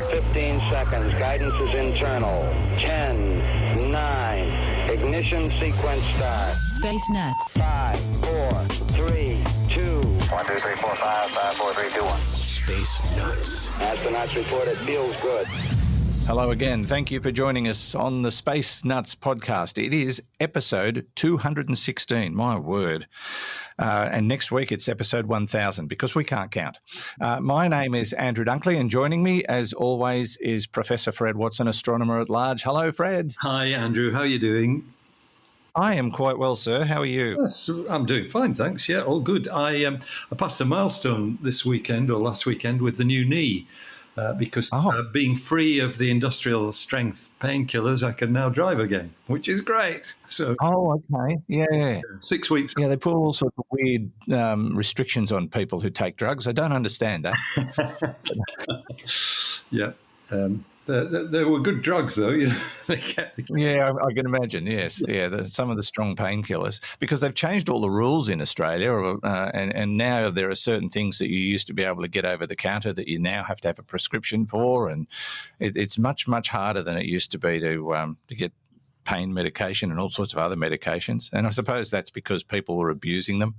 15 seconds. Guidance is internal. 10, 9. Ignition sequence start. Space Nuts. 5, 4, 3, 2. 1, 2, 3, 4, 5, 5, 4, 3, 2, 1. Space Nuts. Astronauts report it feels good. Hello again. Thank you for joining us on the Space Nuts podcast. It is episode 216, my word. And next week it's episode 1000 because we can't count. My name is Andrew Dunkley, and joining me, as always, is Professor Fred Watson, Astronomer-at-Large. Hello, Fred. Hi, Andrew. How are you doing? I am quite well, sir. How are you? Yes, I'm doing fine, thanks. Yeah, all good. I passed a milestone this weekend or last weekend with the new knee. Because being free of the industrial strength painkillers, I can now drive again, which is great. So, okay, yeah. 6 weeks. Yeah, they put all sorts of weird restrictions on people who take drugs. I don't understand that. Yeah. There were good drugs, though. You know, Yeah, I can imagine. Yes, yeah, some of the strong painkillers, because they've changed all the rules in Australia, and now there are certain things that you used to be able to get over the counter that you now have to have a prescription for, and it's much harder than it used to be to get pain medication and all sorts of other medications. And I suppose that's because people were abusing them,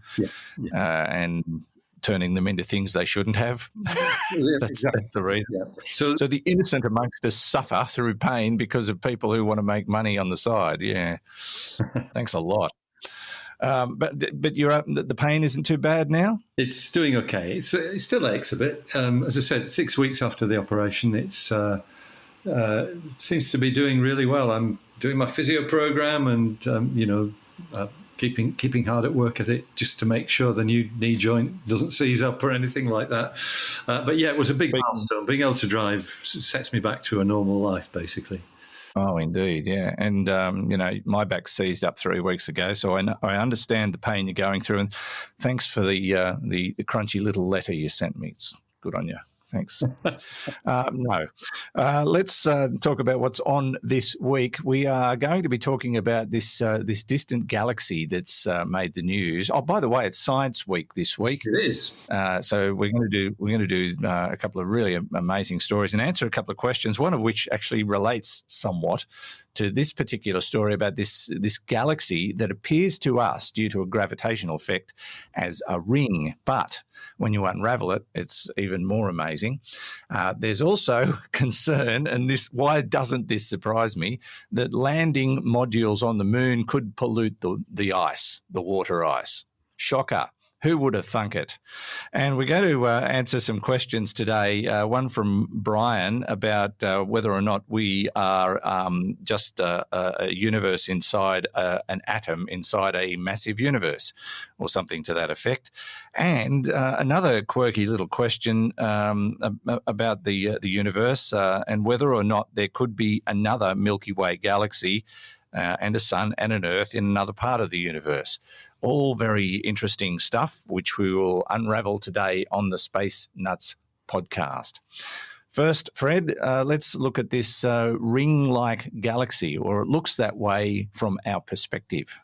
and turning them into things they shouldn't have. That's the reason. Yeah. So the innocent amongst us suffer through pain because of people who want to make money on the side. Yeah. Thanks a lot. But you're the pain isn't too bad now? It's doing okay. It still aches a bit. As I said, 6 weeks after the operation, it seems to be doing really well. I'm doing my physio program and, keeping hard at work at it just to make sure the new knee joint doesn't seize up or anything like that. But yeah, it was a big milestone. Being able to drive sets me back to a normal life, basically. Oh, indeed, yeah. And, my back seized up 3 weeks ago, so I understand the pain you're going through. And thanks for the crunchy little letter you sent me. It's good on you. Thanks. Let's talk about what's on this week. We are going to be talking about this distant galaxy that's made the news. Oh, by the way, it's Science Week this week. It is. So we're going to do a couple of really amazing stories and answer a couple of questions. One of which actually relates somewhat to this particular story about this galaxy that appears to us, due to a gravitational effect, as a ring. But when you unravel it, it's even more amazing. There's also concern, and why doesn't this surprise me, that landing modules on the moon could pollute the ice, the water ice. Shocker. Who would have thunk it? And we're going to answer some questions today. One from Brian about whether or not we are just a universe inside an atom inside a massive universe, or something to that effect. And another quirky little question about the universe and whether or not there could be another Milky Way Galaxy and a sun and an Earth in another part of the universe. All very interesting stuff, which we will unravel today on the Space Nuts podcast. First, Fred, let's look at this ring-like galaxy, or it looks that way from our perspective.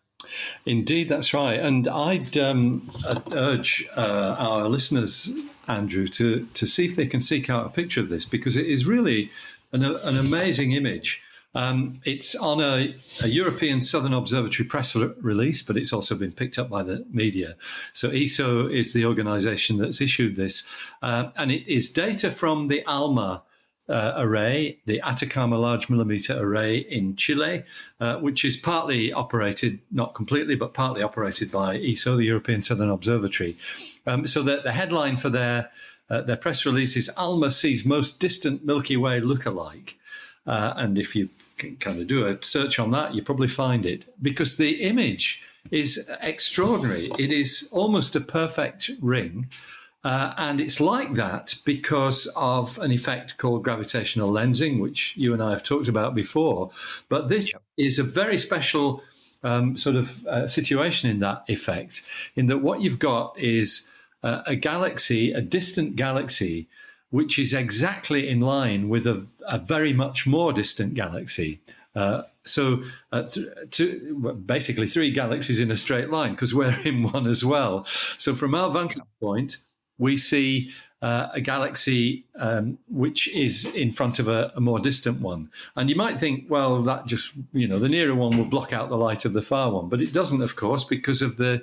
Indeed, that's right. And I'd urge our listeners, Andrew, to see if they can seek out a picture of this, because it is really an amazing image. It's on a European Southern Observatory press release, but it's also been picked up by the media. So ESO is the organization that's issued this. And it is data from the ALMA array, the Atacama Large Millimeter Array in Chile, which is partly operated, not completely, but partly operated by ESO, the European Southern Observatory. So the headline for their press release is ALMA sees most distant Milky Way lookalike. And if you can kind of do a search on that, you probably find it, because the image is extraordinary. It is almost a perfect ring. And it's like that because of an effect called gravitational lensing, which you and I have talked about before. But this is a very special situation in that effect, in that what you've got is a galaxy, a distant galaxy, which is exactly in line with a very much more distant galaxy. Basically 3 galaxies in a straight line, because we're in one as well. So from our vantage point, we see a galaxy which is in front of a more distant one. And you might think, well, that just, the nearer one will block out the light of the far one. But it doesn't, of course, because of the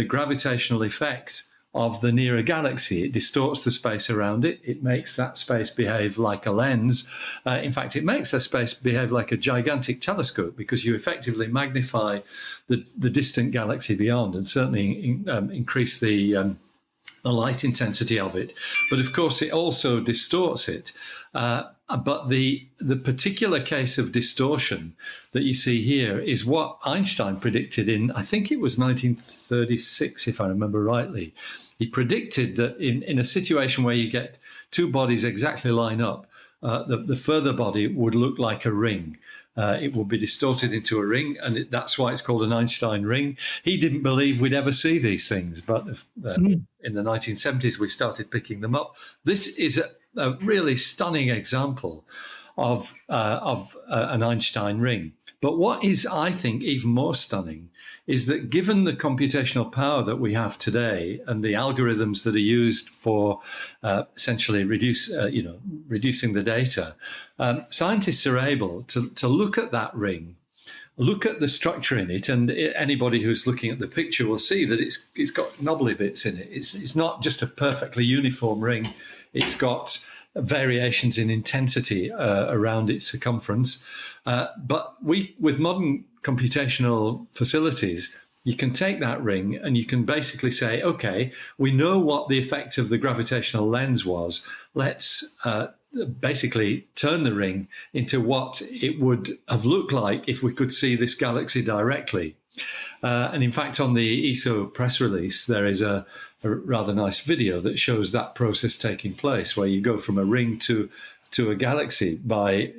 gravitational effect of the nearer galaxy. It distorts the space around it. It makes that space behave like a lens. In fact, it makes that space behave like a gigantic telescope, because you effectively magnify the distant galaxy beyond, and certainly increase the light intensity of it. But of course, it also distorts it. But the particular case of distortion that you see here is what Einstein predicted in, I think it was 1936, if I remember rightly. He predicted that in a situation where you get two bodies exactly line up, the further body would look like a ring. It will be distorted into a ring, and that's why it's called an Einstein ring. He didn't believe we'd ever see these things, but in the 1970s, we started picking them up. This is a really stunning example of an Einstein ring. But what is, I think, even more stunning is that given the computational power that we have today and the algorithms that are used for essentially reducing the data, scientists are able to look at that ring, look at the structure in it, and anybody who's looking at the picture will see that it's got knobbly bits in it. It's not just a perfectly uniform ring. It's got variations in intensity around its circumference. But with modern computational facilities, you can take that ring and you can basically say, okay, we know what the effect of the gravitational lens was. Let's basically turn the ring into what it would have looked like if we could see this galaxy directly. And in fact, on the ESO press release, there is a rather nice video that shows that process taking place, where you go from a ring to a galaxy by,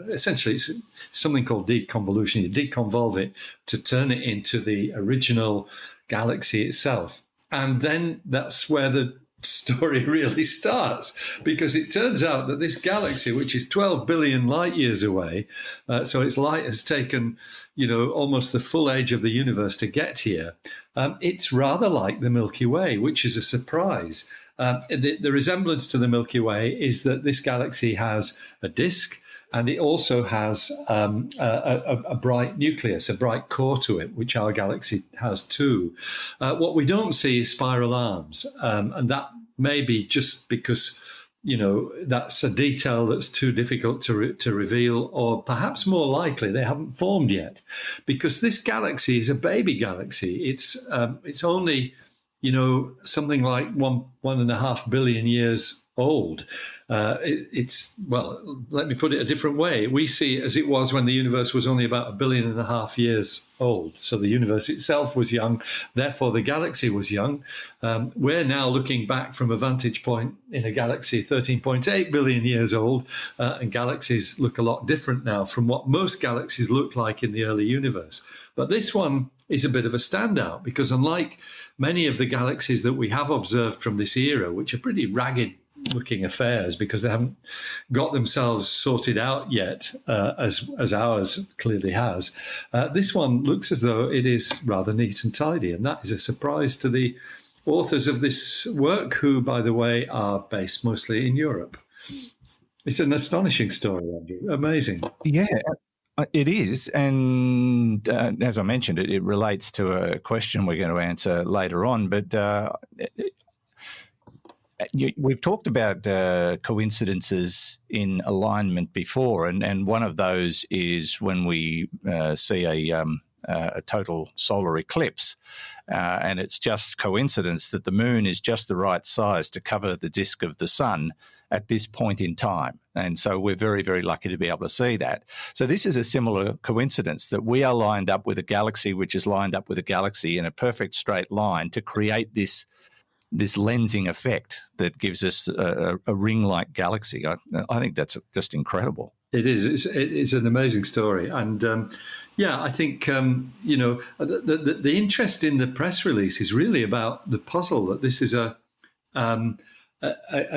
essentially it's something called deconvolution. You deconvolve it to turn it into the original galaxy itself. And then that's where the story really starts, because it turns out that this galaxy, which is 12 billion light years away, so its light has taken, almost the full age of the universe to get here. It's rather like the Milky Way, which is a surprise. The resemblance to the Milky Way is that this galaxy has a disk, and it also has a bright nucleus, a bright core to it, which our galaxy has too. What we don't see is spiral arms, and that may be just because that's a detail that's too difficult to reveal, or perhaps more likely they haven't formed yet, because this galaxy is a baby galaxy. It's only something like 1.5 billion years old. Let me put it a different way. We see it as it was when the universe was only about 1.5 billion years old. So the universe itself was young, therefore the galaxy was young. We're now looking back from a vantage point in a galaxy 13.8 billion years old, and galaxies look a lot different now from what most galaxies looked like in the early universe. But this one is a bit of a standout, because unlike many of the galaxies that we have observed from this era, which are pretty ragged looking affairs because they haven't got themselves sorted out yet, as ours clearly has, this one looks as though it is rather neat and tidy, and that is a surprise to the authors of this work, who, by the way, are based mostly in Europe. It's an astonishing story, Andrew. Amazing. Yeah, it is. And as I mentioned, it relates to a question we're going to answer later on. But we've talked about coincidences in alignment before, and one of those is when we see a total solar eclipse, and it's just coincidence that the moon is just the right size to cover the disk of the sun at this point in time. And so we're very, very lucky to be able to see that. So this is a similar coincidence, that we are lined up with a galaxy which is lined up with a galaxy in a perfect straight line to create this lensing effect that gives us a ring-like galaxy. I think that's just incredible. It is. It's an amazing story. And I think, the interest in the press release is really about the puzzle that this is a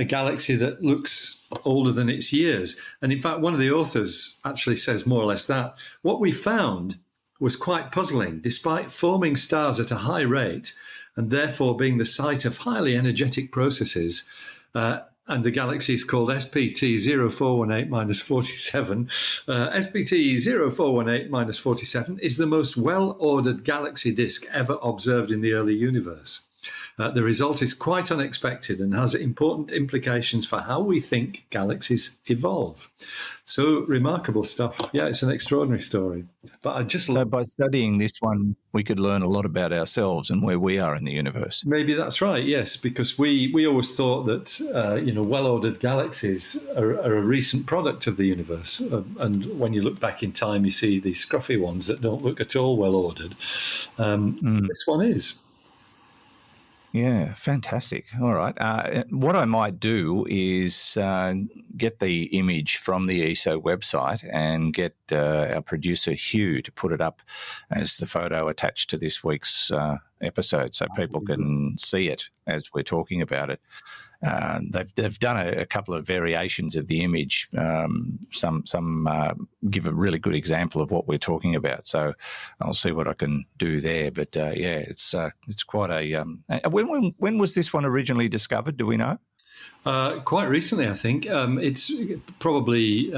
galaxy that looks older than its years. And in fact, one of the authors actually says more or less that what we found was quite puzzling. Despite forming stars at a high rate, and therefore being the site of highly energetic processes. And the galaxy is called SPT 0418-47. SPT 0418-47 is the most well-ordered galaxy disk ever observed in the early universe. The result is quite unexpected and has important implications for how we think galaxies evolve. So remarkable stuff. Yeah, it's an extraordinary story. But So by studying this one, we could learn a lot about ourselves and where we are in the universe. Maybe that's right, yes, because we always thought that well-ordered galaxies are a recent product of the universe. And when you look back in time, you see these scruffy ones that don't look at all well-ordered. This one is. Yeah, fantastic. All right. What I might do is get the image from the ESO website and get our producer, Hugh, to put it up as the photo attached to this week's episode so people can see it as we're talking about it. They've done a couple of variations of the image. Some give a really good example of what we're talking about. So I'll see what I can do there. But it's quite a. When was this one originally discovered? Do we know? Quite recently, I think. It's probably,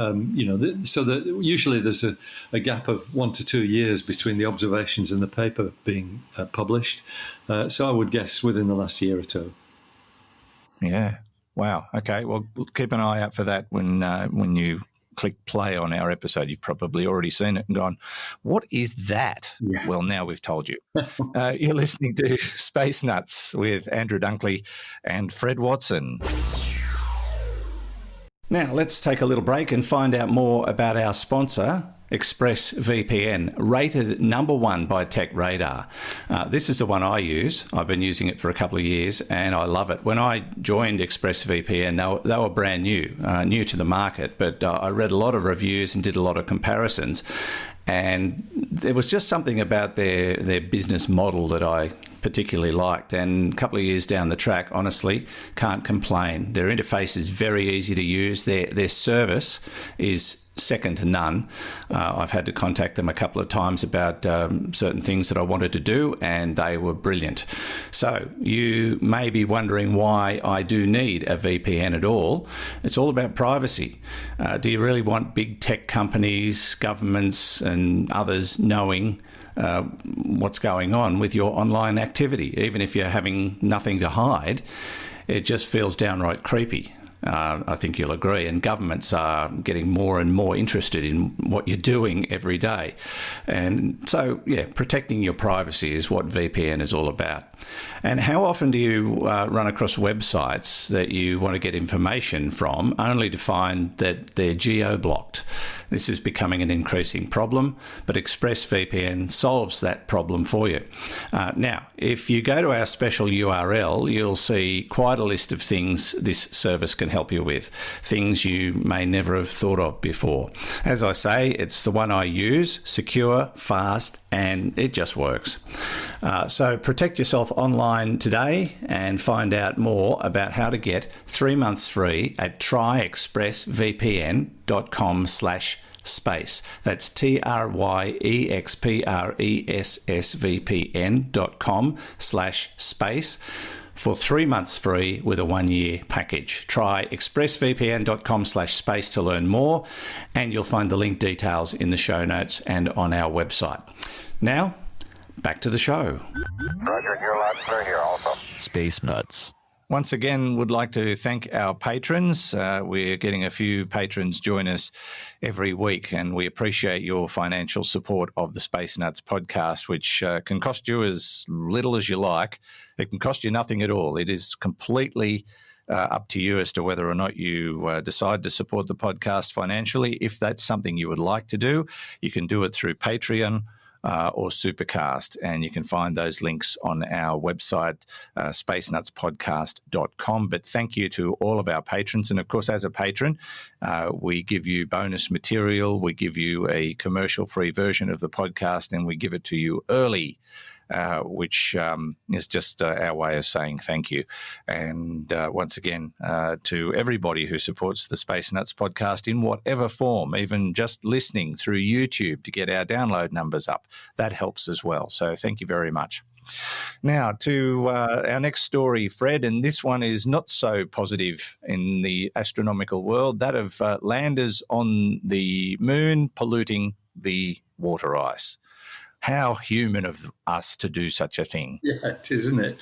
so that usually there's a gap of 1 to 2 years between the observations and the paper being published. So I would guess within the last year or two. Yeah. Wow. Okay. Well, keep an eye out for that when you click play on our episode. You've probably already seen it and gone, what is that? Yeah. Well, now we've told you. You're listening to Space Nuts with Andrew Dunkley and Fred Watson. Now, let's take a little break and find out more about our sponsor, Expressvpn, rated #1 by Tech Radar. This is the one I use. I've been using it for a couple of years and I love it. When I joined Expressvpn, they were brand new to the market, but I read a lot of reviews and did a lot of comparisons. And there was just something about their business model that I particularly liked. And a couple of years down the track, honestly, can't complain. Their interface is very easy to use. Their service is second to none. I've had to contact them a couple of times about certain things that I wanted to do, and they were brilliant. So you may be wondering why I do need a VPN at all. It's all about privacy. Do you really want big tech companies, governments, and others knowing what's going on with your online activity? Even if you're having nothing to hide, it just feels downright creepy. I think you'll agree. And governments are getting more and more interested in what you're doing every day. And so, protecting your privacy is what VPN is all about. And how often do you run across websites that you want to get information from only to find that they're geo-blocked? This is becoming an increasing problem, but Expressvpn solves that problem for you. Now, if you go to our special URL, you'll see quite a list of things this service can help you with, things you may never have thought of before. As I say, it's the one I use, secure, fast, and it just works. So protect yourself online today and find out more about how to get 3 months free at tryexpressvpn.com/space. That's tryexpressvpn.com/space for 3 months free with a 1-year package. Try expressvpn.com/space to learn more, and you'll find the link details in the show notes and on our website. Now, back to the show. Roger, you're loud and clear here also. Space Nuts. Once again, would like to thank our patrons. We're getting a few patrons join us every week, and we appreciate your financial support of the Space Nuts podcast, which can cost you as little as you like. It can cost you nothing at all. It is completely up to you as to whether or not you decide to support the podcast financially. If that's something you would like to do, you can do it through Patreon or Supercast, and you can find those links on our website, spacenutspodcast.com. But thank you to all of our patrons. And of course, as a patron, we give you bonus material, we give you a commercial-free version of the podcast, and we give it to you early, which is just our way of saying thank you. And once again, to everybody who supports the Space Nuts podcast in whatever form, even just listening through YouTube to get our download numbers up, that helps as well. So thank you very much. Now, to our next story, Fred, and this one is not so positive in the astronomical world, that of landers on the moon polluting the water ice. How human of us to do such a thing. Yeah, it is, isn't it?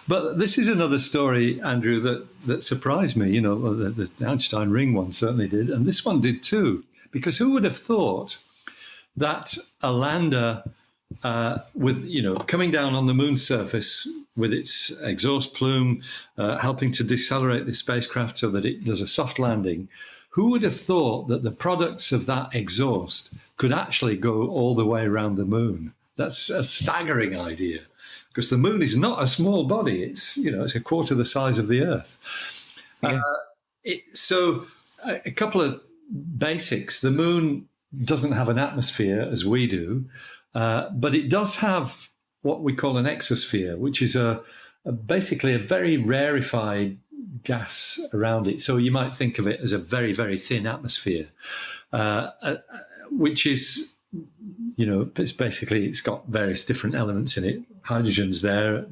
But this is another story, Andrew, that surprised me. You know, the Einstein Ring one certainly did, and this one did too. Because who would have thought that a lander with, you know, coming down on the moon's surface with its exhaust plume, helping to decelerate the spacecraft so that it does a soft landing, who would have thought that the products of that exhaust could actually go all the way around the moon? That's a staggering idea, because the moon is not a small body. It's, you know, it's a quarter the size of the Earth. Yeah. So a couple of basics. The moon doesn't have an atmosphere as we do, but it does have what we call an exosphere, which is basically a very rarefied gas around it. So you might think of it as a very, very thin atmosphere, which is, you know, it's got various different elements in it. Hydrogen's there,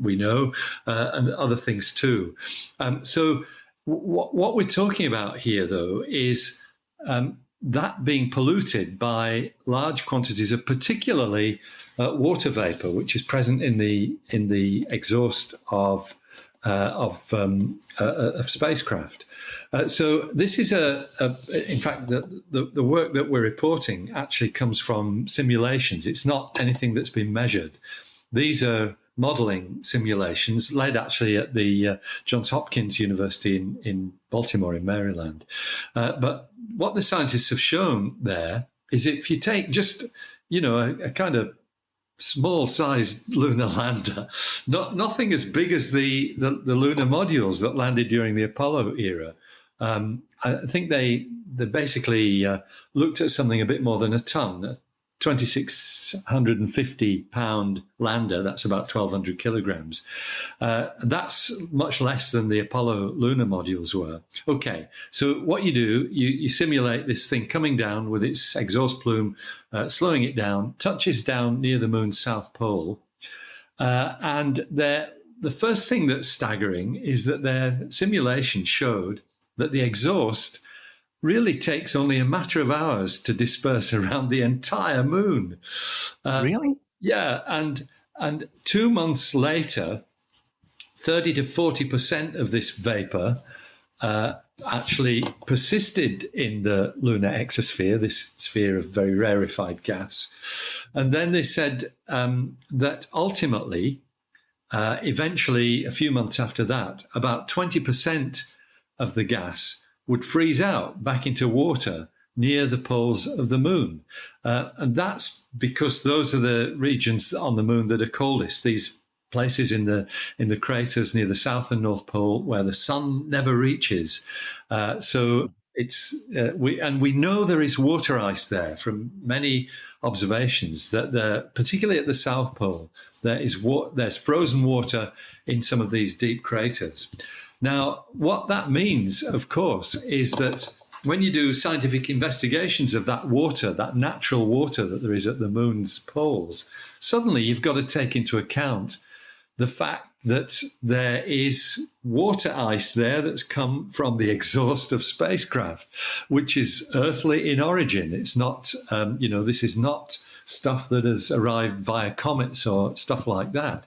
we know, and other things too. So what we're talking about here, though, is that being polluted by large quantities of particularly water vapor, which is present in the exhaust of spacecraft. So this is in fact, the work that we're reporting actually comes from simulations. It's not anything that's been measured. These are modeling simulations led actually at the Johns Hopkins University in Baltimore in Maryland. But what the scientists have shown there is if you take just, you know, a kind of small-sized lunar lander, nothing as big as the lunar modules that landed during the Apollo era. I think they basically looked at something a bit more than a ton, a 2,650-pound lander. That's about 1,200 kilograms. That's much less than the Apollo lunar modules were. Okay, so what you do, you simulate this thing coming down with its exhaust plume, slowing it down, touches down near the moon's south pole. And the first thing that's staggering is that their simulation showed that the exhaust really takes only a matter of hours to disperse around the entire moon. Really? Yeah, and 2 months later, 30 to 40% of this vapor actually persisted in the lunar exosphere, this sphere of very rarefied gas. And then they said that ultimately, eventually, a few months after that, about 20% of the gas would freeze out back into water near the poles of the moon. And that's because those are the regions on the moon that are coldest, these places in the craters near the south and north pole where the sun never reaches. So it's we know there is water ice there from many observations, that particularly at the south pole, there's frozen water in some of these deep craters. Now, what that means, of course, is that when you do scientific investigations of that water, that natural water that there is at the moon's poles, suddenly you've got to take into account the fact that there is water ice there that's come from the exhaust of spacecraft, which is earthly in origin. It's not, this is not stuff that has arrived via comets or stuff like that.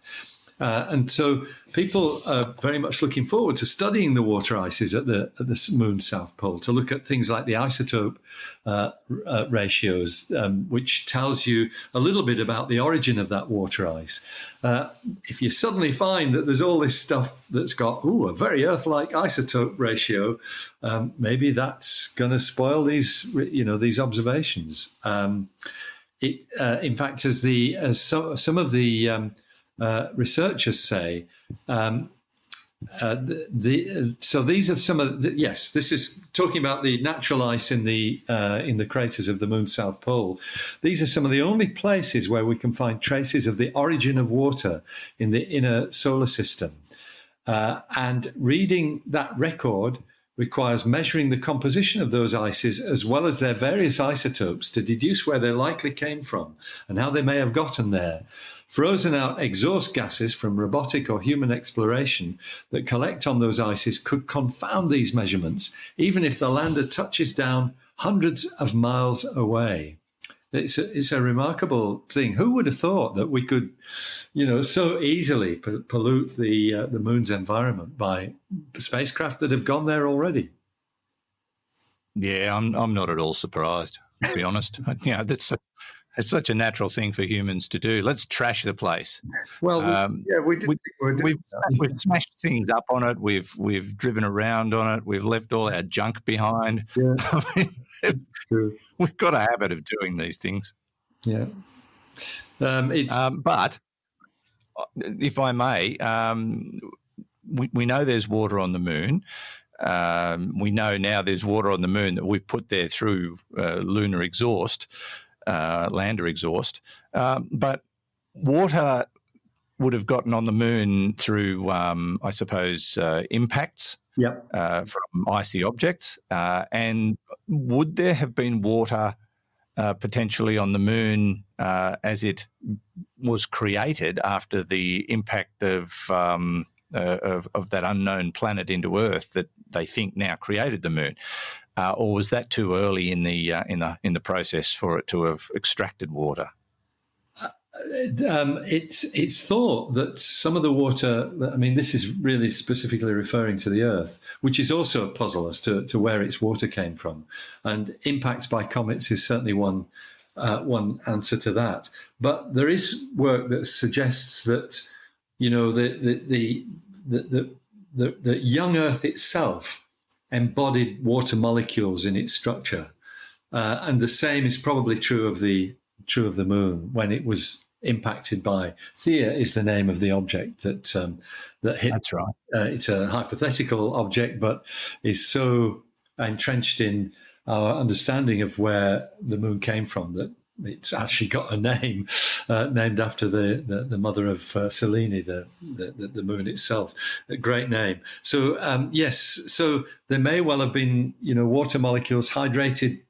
And so people are very much looking forward to studying the water ices at the moon's south pole, to look at things like the isotope ratios, which tells you a little bit about the origin of that water ice. If you suddenly find that there's all this stuff that's got a very Earth-like isotope ratio, maybe that's going to spoil these observations. In fact, as some of the researchers say, so these are some of this is talking about the natural ice in the craters of the moon's south pole. These are some of the only places where we can find traces of the origin of water in the inner solar system. And reading that record requires measuring the composition of those ices as well as their various isotopes to deduce where they likely came from and how they may have gotten there. Frozen out exhaust gases from robotic or human exploration that collect on those ices could confound these measurements, even if the lander touches down hundreds of miles away. It's a remarkable thing. Who would have thought that we could, so easily pollute the moon's environment by spacecraft that have gone there already? Yeah, I'm not at all surprised, to be honest. It's such a natural thing for humans to do. Let's trash the place. Well, we've smashed things up on it. We've driven around on it. We've left all our junk behind. Yeah. We've got a habit of doing these things. Yeah. But if I may, we know there's water on the moon. We know now there's water on the moon that we've put there through lunar exhaust, lander exhaust. But water would have gotten on the moon through, I suppose, impacts from icy objects. And would there have been water potentially on the moon as it was created after the impact of that unknown planet into Earth that they think now created the moon, or was that too early in the process for it to have extracted water? It's thought that some of the water, I mean, this is really specifically referring to the Earth, which is also a puzzle as to where its water came from. And impacts by comets is certainly one answer to that. But there is work that suggests that, the young Earth itself embodied water molecules in its structure. And the same is probably true of the moon when it was impacted by Theia is the name of the object that hit. That's right. It's a hypothetical object, but is so entrenched in our understanding of where the moon came from that it's actually got a name named after the mother of Selene, the moon itself. A great name. So yes, so there may well have been water molecules, hydrated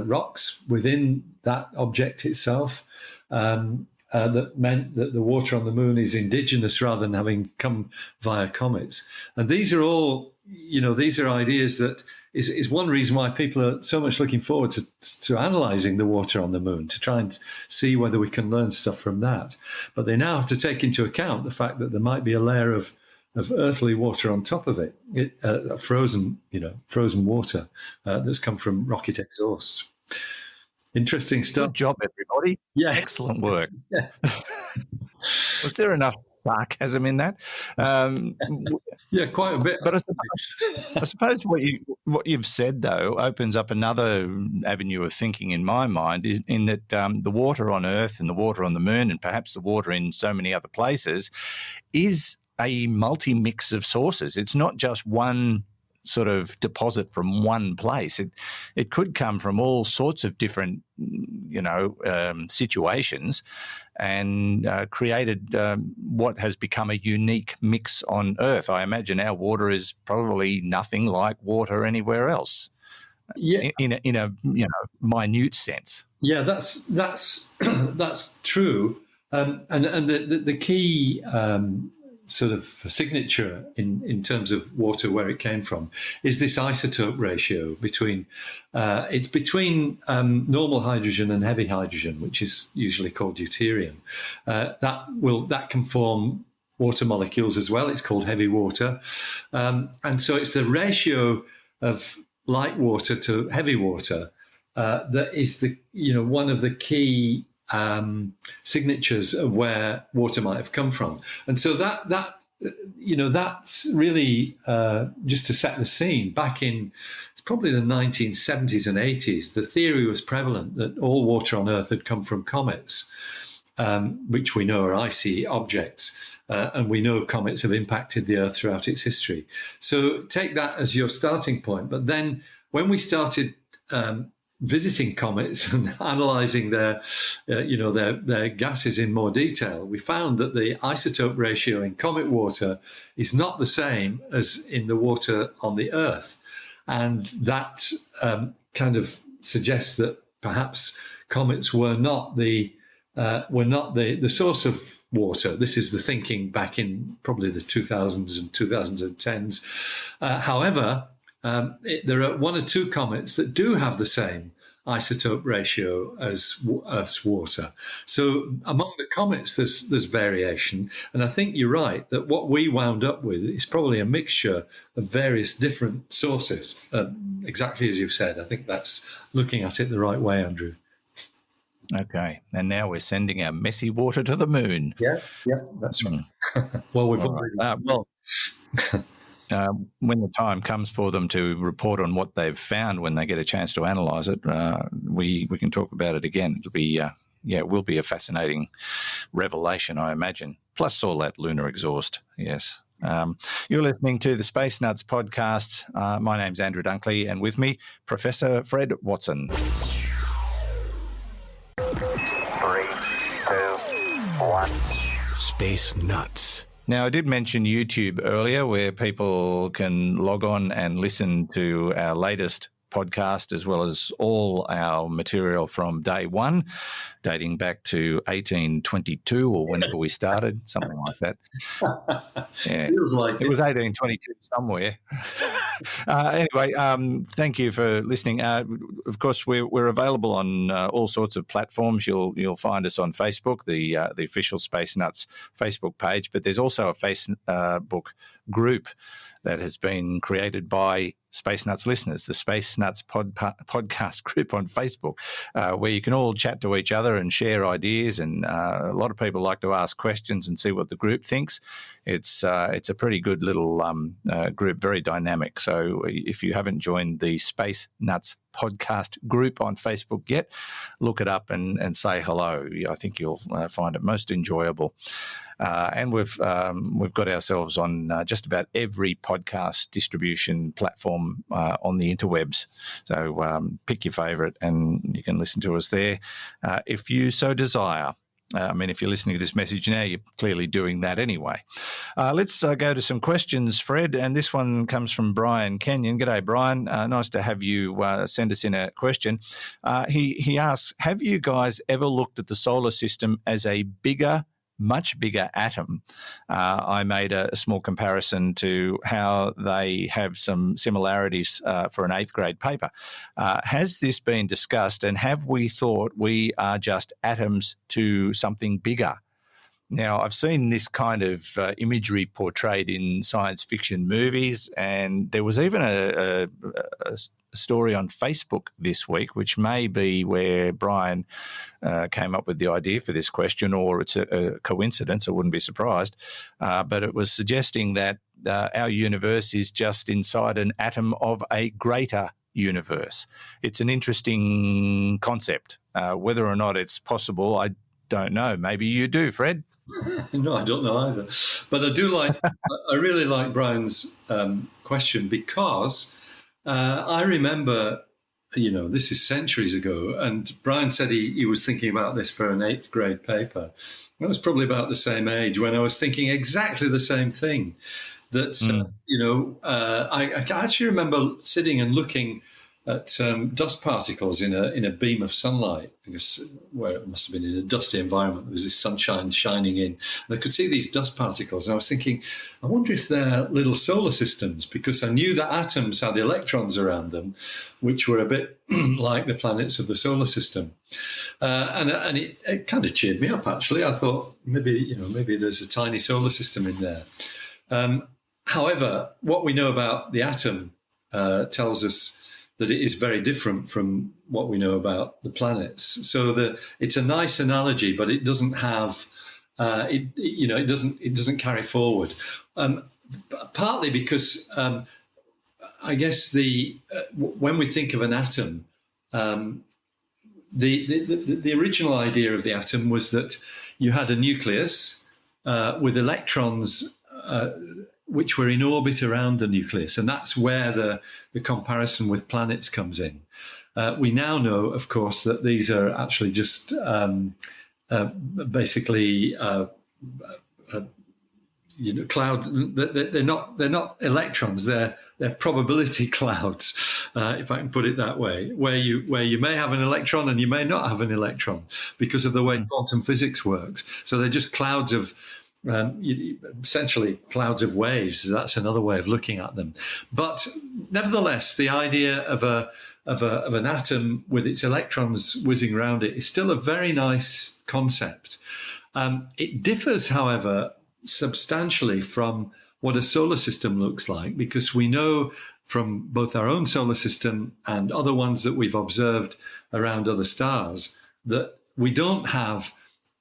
rocks within that object itself. That meant that the water on the moon is indigenous rather than having come via comets. And these are all, these are ideas that is one reason why people are so much looking forward to analysing the water on the moon, to try and see whether we can learn stuff from that. But they now have to take into account the fact that there might be a layer of earthly water on top of it, frozen water that's come from rocket exhausts. Interesting stuff. Good job, everybody. Yeah. Excellent work. Yeah. Was there enough sarcasm in that? Yeah, quite a bit. But I suppose what you've said, though, opens up another avenue of thinking in my mind, is in that the water on Earth and the water on the moon and perhaps the water in so many other places is a multi-mix of sources. It's not just one sort of deposit from one place. It could come from all sorts of different, situations, and created what has become a unique mix on Earth. I imagine our water is probably nothing like water anywhere else. Yeah. In a minute sense. Yeah, that's true. And the key sort of signature in terms of water, where it came from, is this isotope ratio between normal hydrogen and heavy hydrogen, which is usually called deuterium. That can form water molecules as well. It's called heavy water, and so it's the ratio of light water to heavy water that is one of the key signatures of where water might have come from. And so that's really just to set the scene. Back in probably the 1970s and 80s, the theory was prevalent that all water on Earth had come from comets, which we know are icy objects. And we know comets have impacted the Earth throughout its history. So take that as your starting point. But then when we started visiting comets and analysing their gases in more detail, we found that the isotope ratio in comet water is not the same as in the water on the Earth, and that kind of suggests that perhaps comets were not the source of water. This is the thinking back in probably the 2000s and 2010s. However, there are one or two comets that do have the same isotope ratio as water. So among the comets, there's variation. And I think you're right that what we wound up with is probably a mixture of various different sources, exactly as you've said. I think that's looking at it the right way, Andrew. Okay. And now we're sending our messy water to the moon. Yeah, that's right. Well, we've already... when the time comes for them to report on what they've found when they get a chance to analyse it, we can talk about it again. It'll be it will be a fascinating revelation, I imagine. Plus all that lunar exhaust. Yes. You're listening to the Space Nuts podcast. My name's Andrew Dunkley, and with me, Professor Fred Watson. 3, 2, 1. Space Nuts. Now, I did mention YouTube earlier, where people can log on and listen to our latest podcast, as well as all our material from day one, dating back to 1822 or whenever we started, something like that. Yeah. Feels like it was 1822 somewhere. Anyway, thank you for listening. Of course, we're available on all sorts of platforms. You'll find us on Facebook, the official Space Nuts Facebook page, but there's also a Facebook group that has been created by Space Nuts listeners, the Space Nuts podcast group on Facebook, where you can all chat to each other and share ideas. And a lot of people like to ask questions and see what the group thinks. It's a pretty good little group, very dynamic. So if you haven't joined the Space Nuts podcast group on Facebook yet, look it up and say hello. I think you'll find it most enjoyable. And we've got ourselves on just about every podcast distribution platform on the interwebs. So pick your favourite and you can listen to us there if you so desire. If you're listening to this message now, you're clearly doing that anyway. Let's go to some questions, Fred, and this one comes from Brian Kenyon. G'day, Brian. Nice to have you send us in a question. He asks, have you guys ever looked at the solar system as a much bigger atom? I made a small comparison to how they have some similarities for an 8th grade paper. Has this been discussed, and have we thought we are just atoms to something bigger? Now, I've seen this kind of imagery portrayed in science fiction movies, and there was even a story on Facebook this week, which may be where Brian came up with the idea for this question, or it's a coincidence. I wouldn't be surprised. But it was suggesting that our universe is just inside an atom of a greater universe. It's an interesting concept. Whether or not it's possible, I don't know. Maybe you do, Fred. No, I don't know either. But I really like Brian's question, because I remember, this is centuries ago, and Brian said he was thinking about this for an 8th grade paper. I was probably about the same age when I was thinking exactly the same thing. That, I actually remember sitting and looking at dust particles in a beam of sunlight, because where it must have been in a dusty environment, there was this sunshine shining in, and I could see these dust particles, and I was thinking, I wonder if they're little solar systems, because I knew that atoms had electrons around them, which were a bit like the planets of the solar system, and it kind of cheered me up. Actually, I thought maybe there's a tiny solar system in there. However, what we know about the atom tells us that it is very different from what we know about the planets. So it's a nice analogy, but it doesn't have, it doesn't carry forward. Partly because I guess when we think of an atom, the original idea of the atom was that you had a nucleus with electrons which were in orbit around the nucleus. And that's where the comparison with planets comes in. We now know, of course, that these are actually just basically cloud. They're not electrons. They're they're probability clouds, if I can put it that way, where you may have an electron and you may not have an electron because of the way quantum physics works. So they're just clouds of essentially clouds of waves. That's another way of looking at them. But nevertheless, the idea of an atom with its electrons whizzing around it is still a very nice concept. It differs, however, substantially from what a solar system looks like, because we know from both our own solar system and other ones that we've observed around other stars that we don't have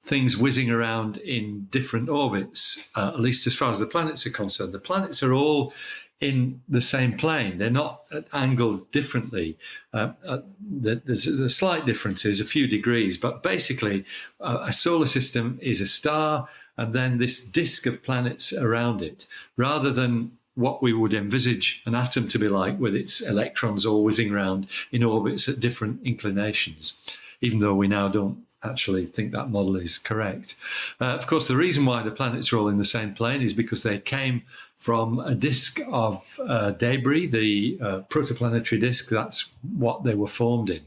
things whizzing around in different orbits, at least as far as the planets are concerned. The planets are all in the same plane. They're not angled differently. There's slight differences, a few degrees, but basically a solar system is a star and then this disk of planets around it, rather than what we would envisage an atom to be like, with its electrons all whizzing around in orbits at different inclinations, even though we now don't actually think that model is correct. Of course, the reason why the planets are all in the same plane is because they came from a disk of debris, the protoplanetary disk. That's what they were formed in.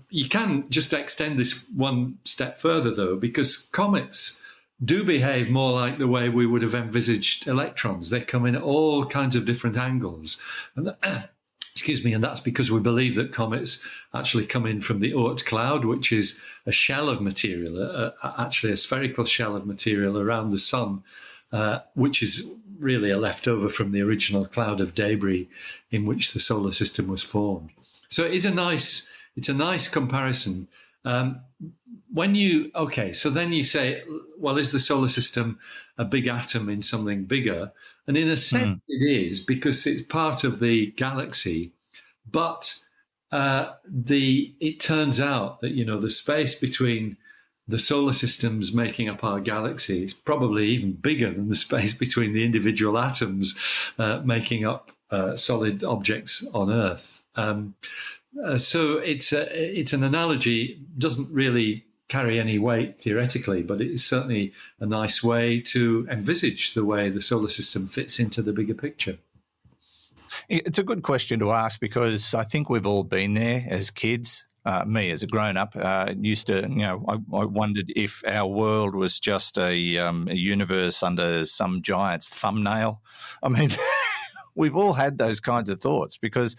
You can just extend this one step further, though, because comets do behave more like the way we would have envisaged electrons. They come in at all kinds of different angles. And excuse me, and that's because we believe that comets actually come in from the Oort cloud, which is a shell of material, actually a spherical shell of material around the sun, which is really a leftover from the original cloud of debris in which the solar system was formed. So it's a nice comparison. So then you say, well, is the solar system a big atom in something bigger? And in a sense, it is, because it's part of the galaxy. But it turns out that, the space between the solar systems making up our galaxy is probably even bigger than the space between the individual atoms making up solid objects on Earth. So it's an analogy, doesn't really carry any weight theoretically, but it is certainly a nice way to envisage the way the solar system fits into the bigger picture. It's a good question to ask, because I think we've all been there as kids. Me as a grown-up used to, I wondered if our world was just a universe under some giant's thumbnail. I mean, we've all had those kinds of thoughts, because,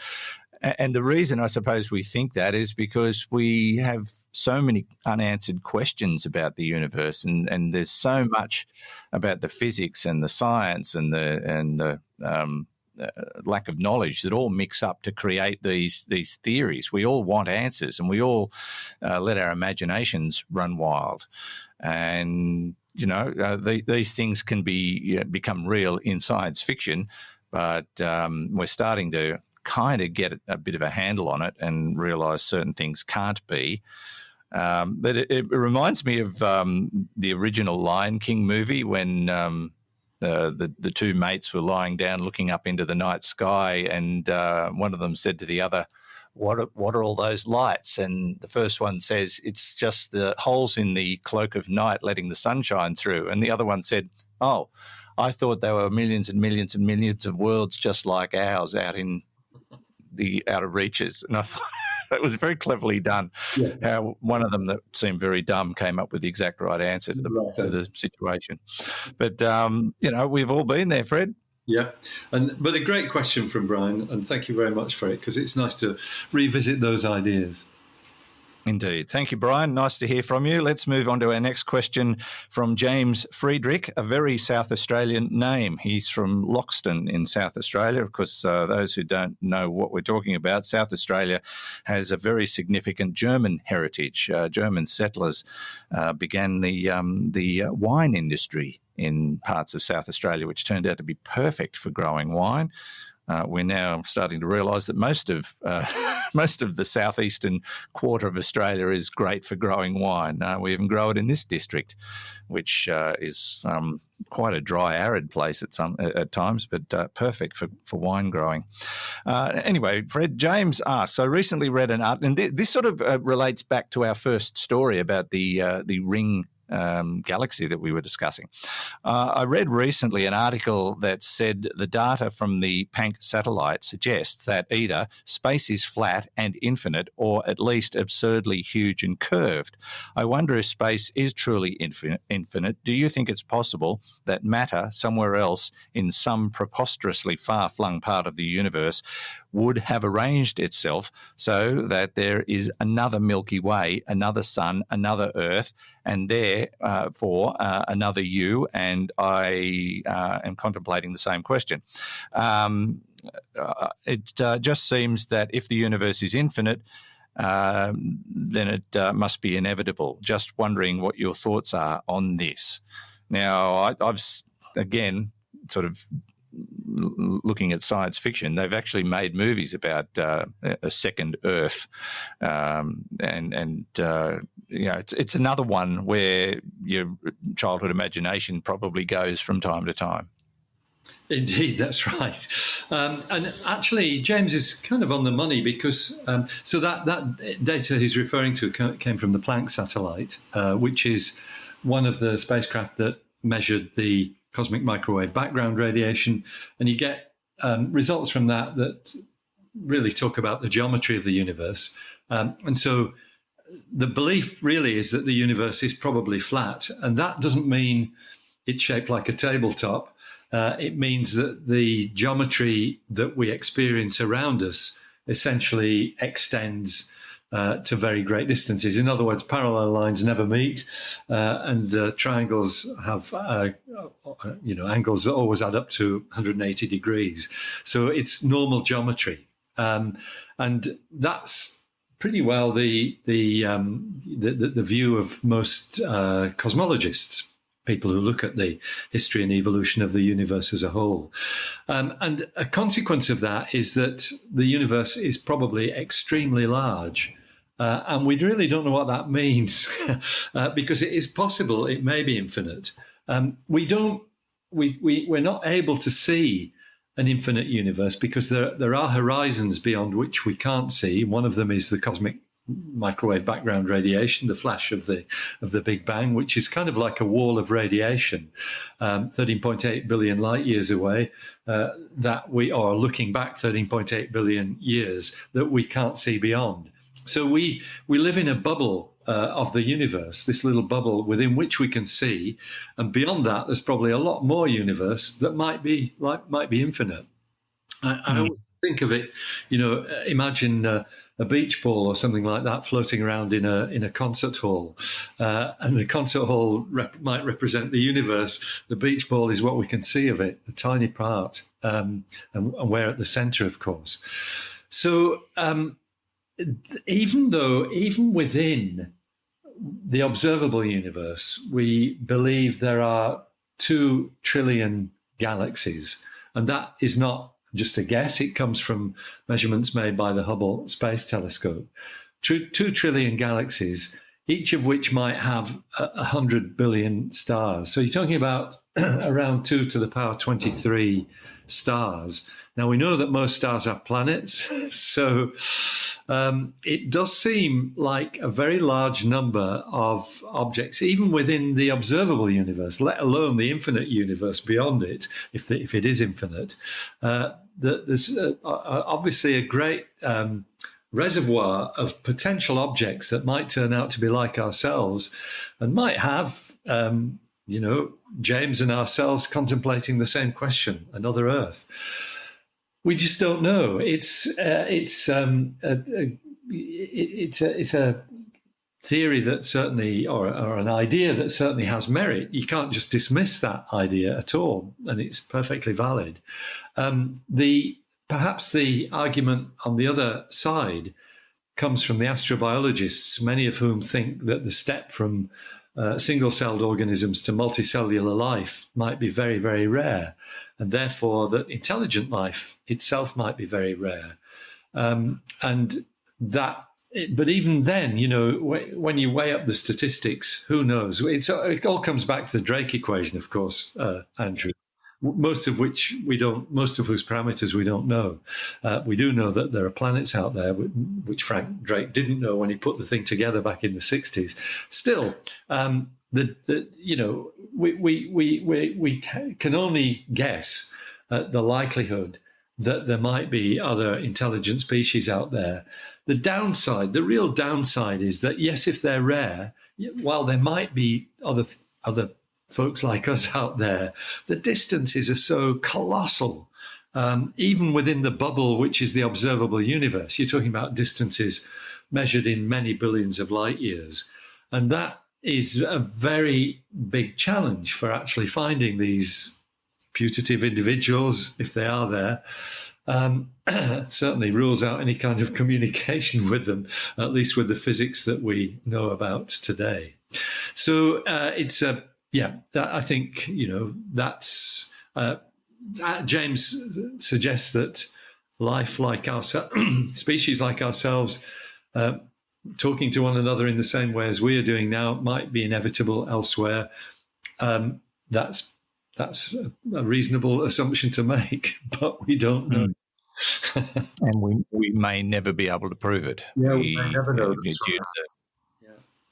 and the reason I suppose we think that is because we have so many unanswered questions about the universe, and there's so much about the physics and the science and the lack of knowledge that all mix up to create these theories. We all want answers, and we all let our imaginations run wild. And these things can become real in science fiction, but we're starting to kind of get a bit of a handle on it and realise certain things can't be. But it reminds me of the original Lion King movie, when the two mates were lying down looking up into the night sky, and one of them said to the other, what are all those lights? And the first one says, it's just the holes in the cloak of night letting the sunshine through. And the other one said, oh, I thought there were millions and millions and millions of worlds just like ours out in the outer reaches. And I thought that was very cleverly done. Yeah. How one of them that seemed very dumb came up with the exact right answer to the situation. But, we've all been there, Fred. Yeah, but a great question from Brian, and thank you very much for it, because it's nice to revisit those ideas. Indeed. Thank you, Brian. Nice to hear from you. Let's move on to our next question from James Friedrich, a very South Australian name. He's from Loxton in South Australia. Of course, those who don't know what we're talking about, South Australia has a very significant German heritage. German settlers began the wine industry in parts of South Australia, which turned out to be perfect for growing wine. We're now starting to realise that most of the southeastern quarter of Australia is great for growing wine. We even grow it in this district, which is quite a dry, arid place at times, but perfect for wine growing. Anyway, Fred, James asked, so I recently read an article, and this sort of relates back to our first story about the ring galaxy that we were discussing. I read recently an article that said the data from the Planck satellite suggests that either space is flat and infinite, or at least absurdly huge and curved. I wonder if space is truly infinite. Do you think it's possible that matter somewhere else in some preposterously far-flung part of the universe would have arranged itself so that there is another Milky Way, another sun, another Earth, and therefore another you? And I am contemplating the same question. It just seems that if the universe is infinite, then it must be inevitable. Just wondering what your thoughts are on this. Now, I've again sort of looking at science fiction, they've actually made movies about a second Earth, and it's another one where your childhood imagination probably goes from time to time. Indeed, that's right. And actually, James is kind of on the money, because so that data he's referring to came from the Planck satellite, which is one of the spacecraft that measured the cosmic microwave background radiation. And you get results from that really talk about the geometry of the universe. And so the belief really is that the universe is probably flat. And that doesn't mean it's shaped like a tabletop. It means that the geometry that we experience around us essentially extends to very great distances. In other words, parallel lines never meet, and triangles have angles that always add up to 180 degrees. So it's normal geometry, and that's pretty well the view of most cosmologists, people who look at the history and evolution of the universe as a whole. And a consequence of that is that the universe is probably extremely large. And we really don't know what that means, because it is possible it may be infinite. We're not able to see an infinite universe because there are horizons beyond which we can't see. One of them is the cosmic microwave background radiation, the flash of the Big Bang, which is kind of like a wall of radiation, 13.8 billion light years away, that we are looking back 13.8 billion years that we can't see beyond. So we live in a bubble of the universe, this little bubble within which we can see, and beyond that, there's probably a lot more universe that might be infinite. I always think of it, imagine a beach ball or something like that floating around in a concert hall, and the concert hall might represent the universe. The beach ball is what we can see of it, the tiny part, and we're at the centre, of course. So even within the observable universe, we believe there are 2 trillion galaxies, and that is not just a guess. It comes from measurements made by the Hubble Space Telescope. 2 trillion galaxies, each of which might have 100 billion stars. So you're talking about around 2 to the power 23 stars. Now, we know that most stars have planets, so it does seem like a very large number of objects, even within the observable universe, let alone the infinite universe beyond it, if it is infinite. There's obviously a great reservoir of potential objects that might turn out to be like ourselves and might have, James and ourselves contemplating the same question, another Earth. We just don't know. It's a theory that certainly, or an idea that certainly has merit. You can't just dismiss that idea at all, and it's perfectly valid. Perhaps the argument on the other side comes from the astrobiologists, many of whom think that the step from single-celled organisms to multicellular life might be very, very rare, and therefore that intelligent life itself might be very rare. But even then, when you weigh up the statistics, who knows? It all comes back to the Drake equation, of course, Andrew. Most of whose parameters we don't know. We do know that there are planets out there, which Frank Drake didn't know when he put the thing together back in the 60s. Still, we can only guess at the likelihood that there might be other intelligent species out there. The real downside is that, yes, if they're rare, while there might be other folks like us out there, the distances are so colossal. Even within the bubble, which is the observable universe, you're talking about distances measured in many billions of light years. And that is a very big challenge for actually finding these putative individuals, if they are there. Certainly rules out any kind of communication with them, at least with the physics that we know about today. So I think, that's... James suggests that life like ourselves, species like ourselves, talking to one another in the same way as we are doing now, might be inevitable elsewhere. That's a reasonable assumption to make, but we don't know. And we may never be able to prove it. Yeah, we may never know.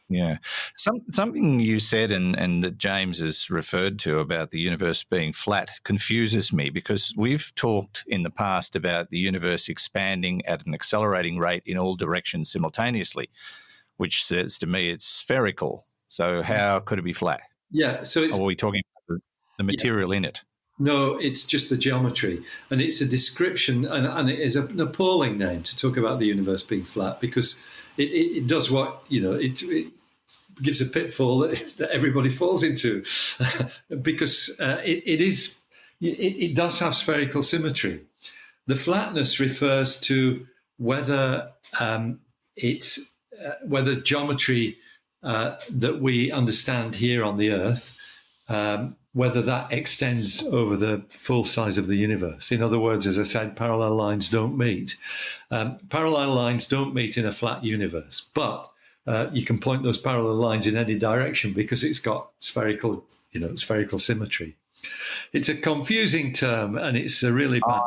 Yeah. Something you said and that James has referred to about the universe being flat confuses me, because we've talked in the past about the universe expanding at an accelerating rate in all directions simultaneously, which says to me it's spherical. So how could it be flat? Yeah. So are we talking about the material in it? No, it's just the geometry. And it's a description, and it is an appalling name to talk about the universe being flat, because it does what, it gives a pitfall that everybody falls into, because it does have spherical symmetry. The flatness refers to whether whether geometry that we understand here on the Earth, whether that extends over the full size of the universe. In other words, as I said, parallel lines don't meet. Parallel lines don't meet in a flat universe, but you can point those parallel lines in any direction because it's got spherical symmetry. It's a confusing term, and it's a really bad...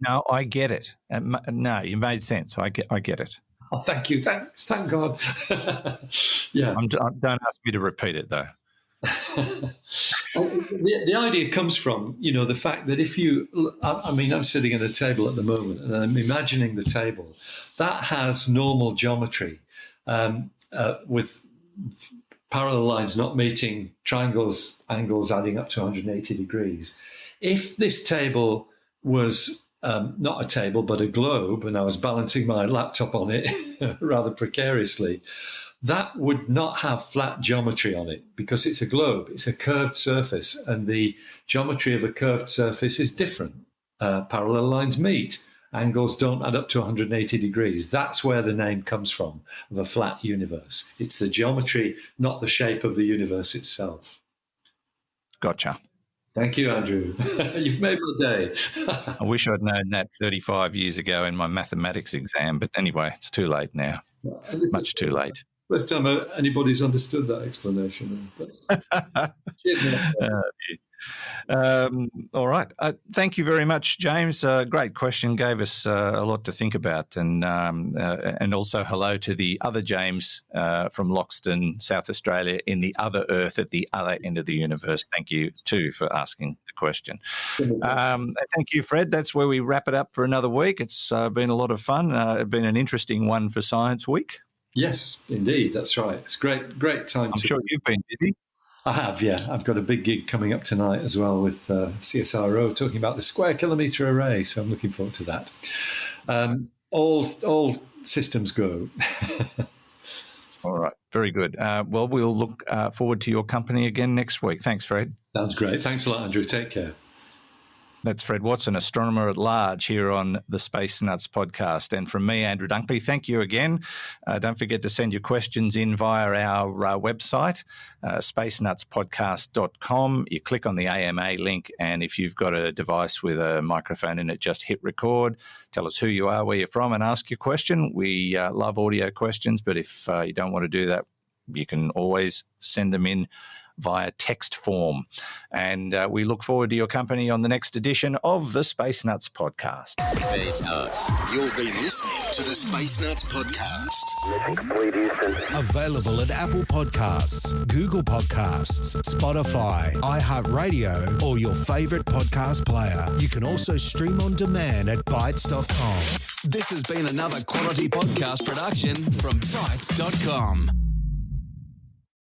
No, I get it. No, you made sense. I get it. Oh, thank you. Thank God. Yeah. Don't ask me to repeat it, though. The idea comes from, the fact that if you... I'm sitting at a table at the moment, and I'm imagining the table. That has normal geometry, with parallel lines not meeting triangles, angles adding up to 180 degrees. If this table was not a table, but a globe, and I was balancing my laptop on it rather precariously, that would not have flat geometry on it because it's a globe. It's a curved surface, and the geometry of a curved surface is different. Parallel lines meet. Angles don't add up to 180 degrees. That's where the name comes from, of a flat universe. It's the geometry, not the shape of the universe itself. Gotcha. Thank you, Andrew. You've made my day. I wish I'd known that 35 years ago in my mathematics exam, but anyway, it's too late now. Much too late. First time anybody's understood that explanation. All right. Thank you very much, James. Great question. Gave us a lot to think about. And also hello to the other James from Loxton, South Australia, in the other Earth at the other end of the universe. Thank you, too, for asking the question. Thank you, Fred. That's where we wrap it up for another week. It's been a lot of fun. It's been an interesting one for Science Week. Yes, indeed. That's right. It's great time. I'm sure you've been busy. I have, yeah. I've got a big gig coming up tonight as well with CSIRO talking about the square kilometre array. So I'm looking forward to that. All systems go. All right. Very good. Well, we'll look forward to your company again next week. Thanks, Fred. Sounds great. Thanks a lot, Andrew. Take care. That's Fred Watson, Astronomer-at-Large, here on the Space Nuts podcast. And from me, Andrew Dunkley, thank you again. Don't forget to send your questions in via our website, spacenutspodcast.com. You click on the AMA link, and if you've got a device with a microphone in it, just hit record. Tell us who you are, where you're from, and ask your question. We love audio questions, but if you don't want to do that, you can always send them in via text form. And we look forward to your company on the next edition of the Space Nuts podcast. Space Nuts. You've been listening to the Space Nuts podcast. Mission complete, Houston. Available at Apple Podcasts, Google Podcasts, Spotify, iHeartRadio, or your favorite podcast player. You can also stream on demand at Bytes.com. This has been another quality podcast production from Bytes.com.